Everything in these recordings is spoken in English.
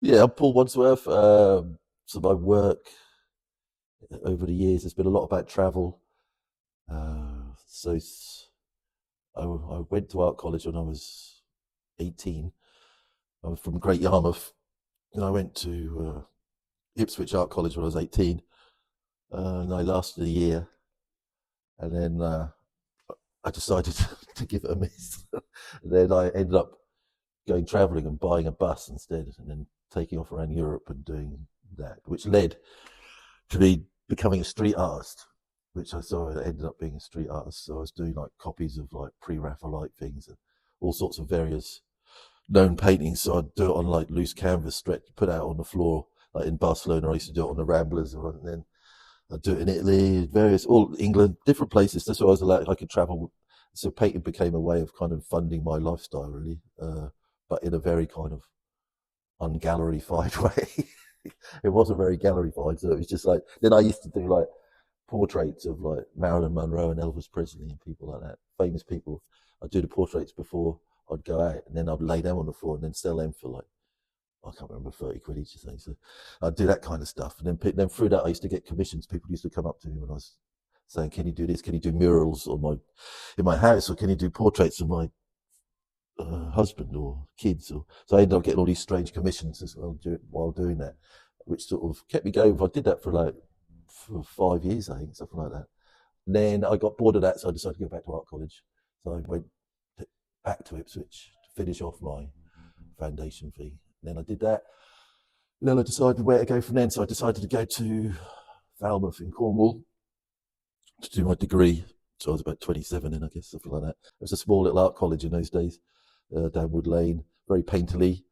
Yeah, I'm Paul Wadsworth. So my work over the years has been a lot about travel. I went to art college when I was 18. I was from Great Yarmouth, and I went to Ipswich Art College when I was 18, and I lasted a year, and then I decided to give it a miss. And then I ended up going traveling and buying a bus instead, and then taking off around Europe and doing that, which led to me becoming a street artist, which I saw I ended up being a street artist. So I was doing like copies of like pre-Raphaelite things and all sorts of various known paintings. So I'd do it on like loose canvas, stretch, put out on the floor. Like in Barcelona, I used to do it on the Ramblers, and then I'd do it in Italy, various, all England, different places. That's why I was allowed, I could travel. So painting became a way of kind of funding my lifestyle, really, but in a very kind of ungallerified way. It wasn't very gallerified, so it was just like. Then I used to do like portraits of like Marilyn Monroe and Elvis Presley and people like that, famous people. I'd do the portraits before I'd go out, and then I'd lay them on the floor and then sell them for like, I can't remember, 30 quid each or something. So I'd do that kind of stuff, and then through that I used to get commissions. People used to come up to me when I was saying, "Can you do this? Can you do murals on my in my house, or can you do portraits of my husband or kids?" Or so I ended up getting all these strange commissions as well while doing that, which sort of kept me going. I did that for like for 5 years, I think, something like that. And then I got bored of that, so I decided to go back to art college. So I went back to Ipswich to finish off my foundation fee. And then I did that. And then I decided where to go from then. So I decided to go to Falmouth in Cornwall to do my degree. So I was about 27 then, I guess, something like that. It was a small little art college in those days, down Wood Lane, very painterly,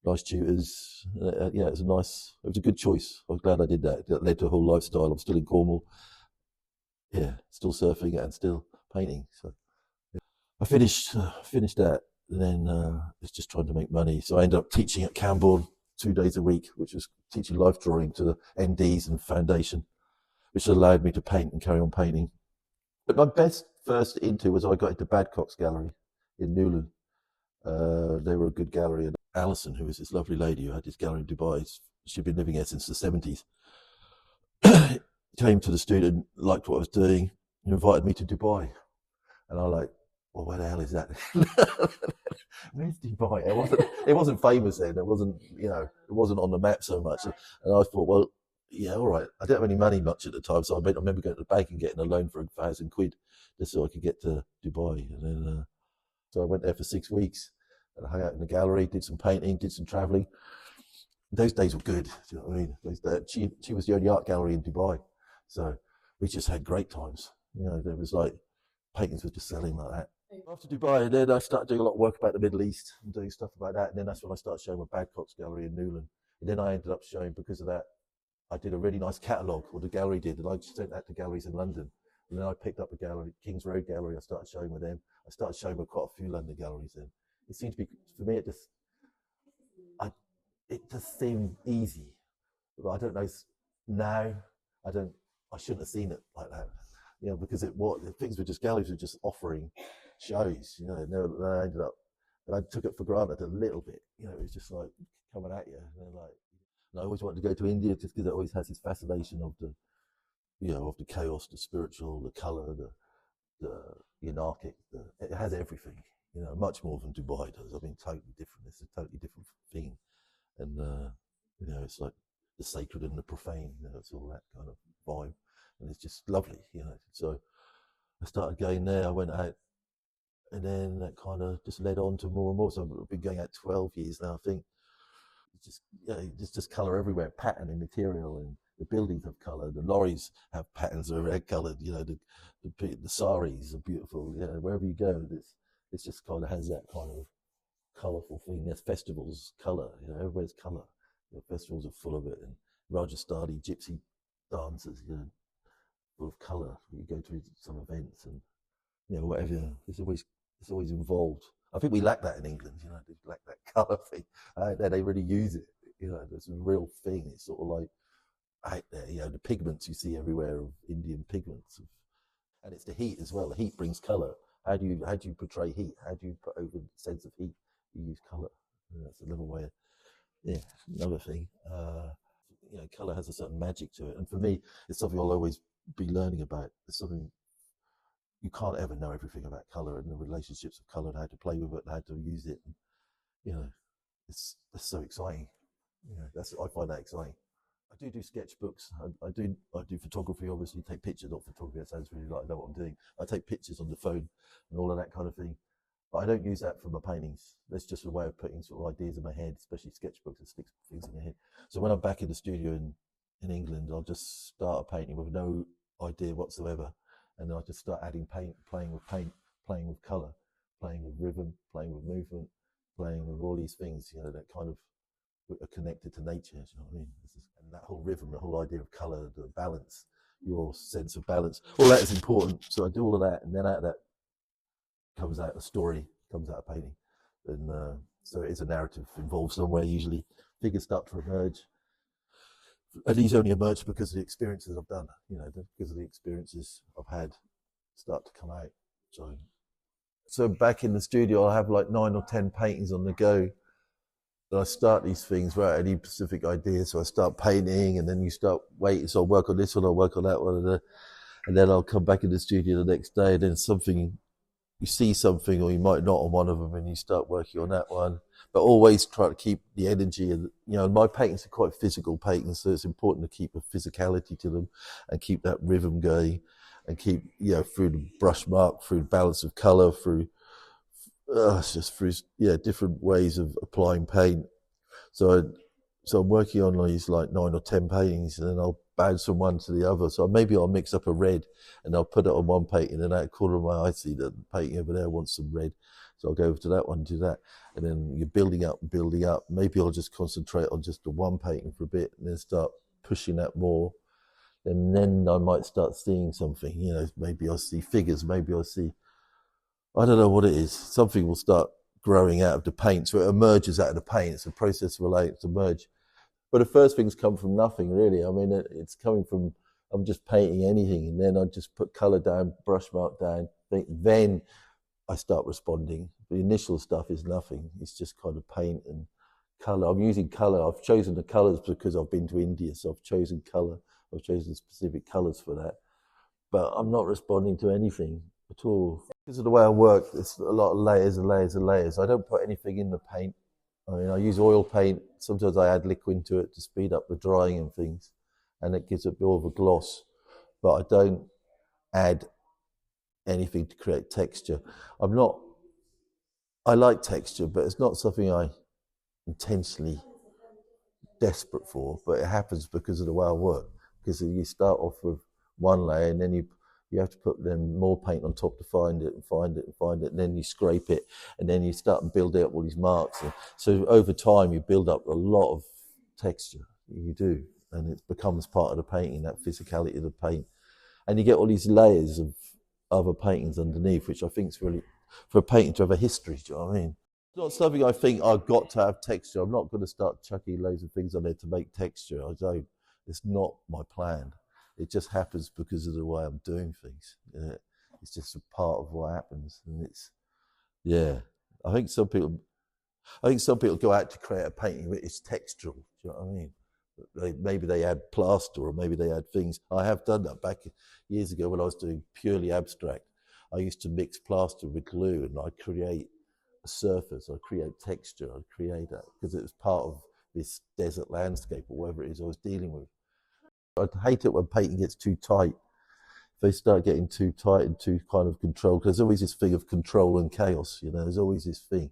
nice tutors. Yeah, it was a good choice. I was glad I did that. That led to a whole lifestyle. I'm still in Cornwall, yeah, still surfing and still painting. So I finished that, and then it's just trying to make money. So I ended up teaching at Camborne 2 days a week, which was teaching life drawing to the NDs and foundation, which allowed me to paint and carry on painting. But my best first into was I got into Badcock's Gallery in Newland. They were a good gallery, and Alison, who was this lovely lady who had this gallery in Dubai, she'd been living here since the 70s. Came to the studio, liked what I was doing, and invited me to Dubai. And I like, well, where the hell is that? Where's Dubai? It wasn't famous then. It wasn't on the map so much. And I thought, well, yeah, all right. I didn't have any money much at the time, so I remember going to the bank and getting a loan for 1,000 quid just so I could get to Dubai. And then, so I went there for 6 weeks and I hung out in the gallery, did some painting, did some traveling. Those days were good. Do you know what I mean? She was the only art gallery in Dubai, so we just had great times. There was like paintings were just selling like that. After Dubai, and then I started doing a lot of work about the Middle East and doing stuff about that. And then that's when I started showing my Badcock's Gallery in Newland. And then I ended up showing, because of that, I did a really nice catalogue, or the gallery did, and I just sent that to galleries in London. And then I picked up a gallery, Kings Road Gallery. I started showing with them. I started showing with quite a few London galleries. And it seemed to be, for me, I, it just seemed easy. But I don't know now. I don't. I shouldn't have seen it like that. Because things were just galleries were just offering shows. And I ended up, and I took it for granted a little bit. It was just like coming at you. And I always wanted to go to India just because it always has this fascination of the chaos, the spiritual, the color, the anarchic. It has everything. Much more than Dubai does. I mean, totally different. It's a totally different thing, and it's like the sacred and the profane. It's all that kind of vibe, and it's just lovely. So I started going there. I went out, and then that kind of just led on to more and more. So I've been going out 12 years now, I think. It's just just color everywhere, pattern and material, and the buildings have color. The lorries have patterns that are red colored. The saris are beautiful. Wherever you go, it's just kind of has that kind of colourful thing. There's festivals, colour. Everywhere's colour. Festivals are full of it, and Rajasthani gypsy dances. Full of colour. You go to some events, and whatever. It's always involved. I think we lack that in England. They lack that colour thing. They really use it. It's a real thing. It's sort of like out there. The pigments you see everywhere of Indian pigments, and it's the heat as well. The heat brings colour. How do you portray heat? How do you put over the sense of heat? You use colour. That's another way. Yeah, another thing. Color has a certain magic to it, and for me, it's something I'll always be learning about. It's something you can't ever know everything about color and the relationships of color and how to play with it and how to use it. And, you know, it's so exciting. That's I find that exciting. I do sketchbooks. I do photography. Obviously, take pictures. Not photography. That sounds really like I know what I'm doing. I take pictures on the phone and all of that kind of thing. But I don't use that for my paintings. That's just a way of putting sort of ideas in my head, especially sketchbooks and sticks things in your head. So when I'm back in the studio in England, I'll just start a painting with no idea whatsoever, and then I just start adding paint, playing with color, playing with rhythm, playing with movement, playing with all these things. That kind of are connected to nature. Do you know what I mean? And that whole rhythm, the whole idea of color, the balance, your sense of balance, all that is important. So I do all of that, and then out of that comes out a story, comes out a painting, and so it is a narrative involved somewhere. Usually, figures start to emerge, and these only emerge because of the experiences I've done. Because of the experiences I've had, start to come out. So back in the studio, I'll have like 9 or 10 paintings on the go. And I start these things without any specific idea. So I start painting, and then you start waiting. So I'll work on this one, I'll work on that one, and then I'll come back in the studio the next day, and then you see something, or you might not on one of them, and you start working on that one. But always try to keep the energy. And my paintings are quite physical paintings, so it's important to keep a physicality to them, and keep that rhythm going, and keep through the brush mark, through the balance of color, through it's just through different ways of applying paint. So I'm working on these like 9 or 10 paintings, and then I'll bounce from one to the other. So maybe I'll mix up a red, and I'll put it on one painting, and out of the corner of my eye, I see that the painting over there wants some red. So I'll go over to that one, do that. And then you're building up and building up. Maybe I'll just concentrate on just the one painting for a bit, and then start pushing that more. And then I might start seeing something, maybe I'll see figures, maybe I'll see, I don't know what it is. Something will start growing out of the paint. So it emerges out of the paint. It's a process related to merge. But the first things come from nothing, really. I mean, it's coming from, I'm just painting anything, and then I just put color down, brush mark down. Then I start responding. The initial stuff is nothing. It's just kind of paint and color. I'm using color. I've chosen the colors because I've been to India, so I've chosen color. I've chosen specific colors for that. But I'm not responding to anything at all. Because of the way I work, it's a lot of layers and layers and layers. I don't put anything in the paint. I mean, I use oil paint. Sometimes I add liquid into it to speed up the drying and things, and it gives it more of a gloss. But I don't add anything to create texture. I like texture, but it's not something I intentionally desperate for, but it happens because of the way I work. Because you start off with one layer, and then you have to put then more paint on top to find it and find it and find it, and then you scrape it, and then you start and build up all these marks. And so over time, you build up a lot of texture. You do, and it becomes part of the painting, that physicality of the paint, and you get all these layers of other paintings underneath, which I think is really, for a painting to have a history. Do you know what I mean? It's not something I think I've got to have texture. I'm not going to start chucking loads of things on there to make texture. I don't. It's not my plan. It just happens because of the way I'm doing things. It's just a part of what happens, and yeah. I think some people, go out to create a painting that is textural. Do you know what I mean? Maybe they add plaster, or maybe they add things. I have done that back years ago when I was doing purely abstract. I used to mix plaster with glue, and I create a surface, I create texture, I create that because it was part of this desert landscape or whatever it is I was dealing with. I hate it when painting gets too tight. If they start getting too tight and too kind of controlled, there's always this thing of control and chaos. There's always this thing.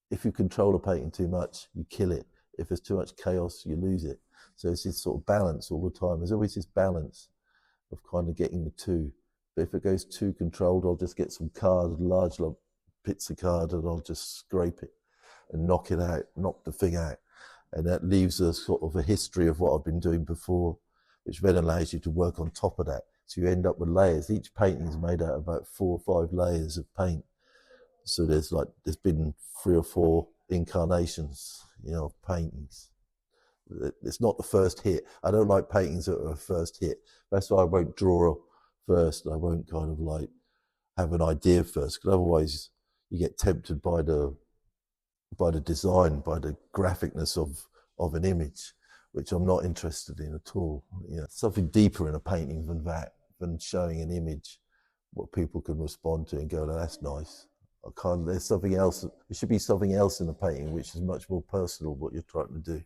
If you control a painting too much, you kill it. If there's too much chaos, you lose it. So it's this sort of balance all the time. There's always this balance of kind of getting the two. But if it goes too controlled, I'll just get some card, large bits of card, and I'll just scrape it and knock it out, knock the thing out. And that leaves a sort of a history of what I've been doing before, which then allows you to work on top of that. So you end up with layers. Each painting is made out of about 4 or 5 layers of paint. So there's been 3 or 4 incarnations, of paintings. It's not the first hit. I don't like paintings that are a first hit. That's why I won't draw first. I won't kind of have an idea first, because otherwise you get tempted by the by the design, by the graphicness of an image, which I'm not interested in at all. You know, something deeper in a painting than that, than showing an image, what people can respond to and go, oh, that's nice. There's something else. There should be something else in the painting which is much more personal, what you're trying to do.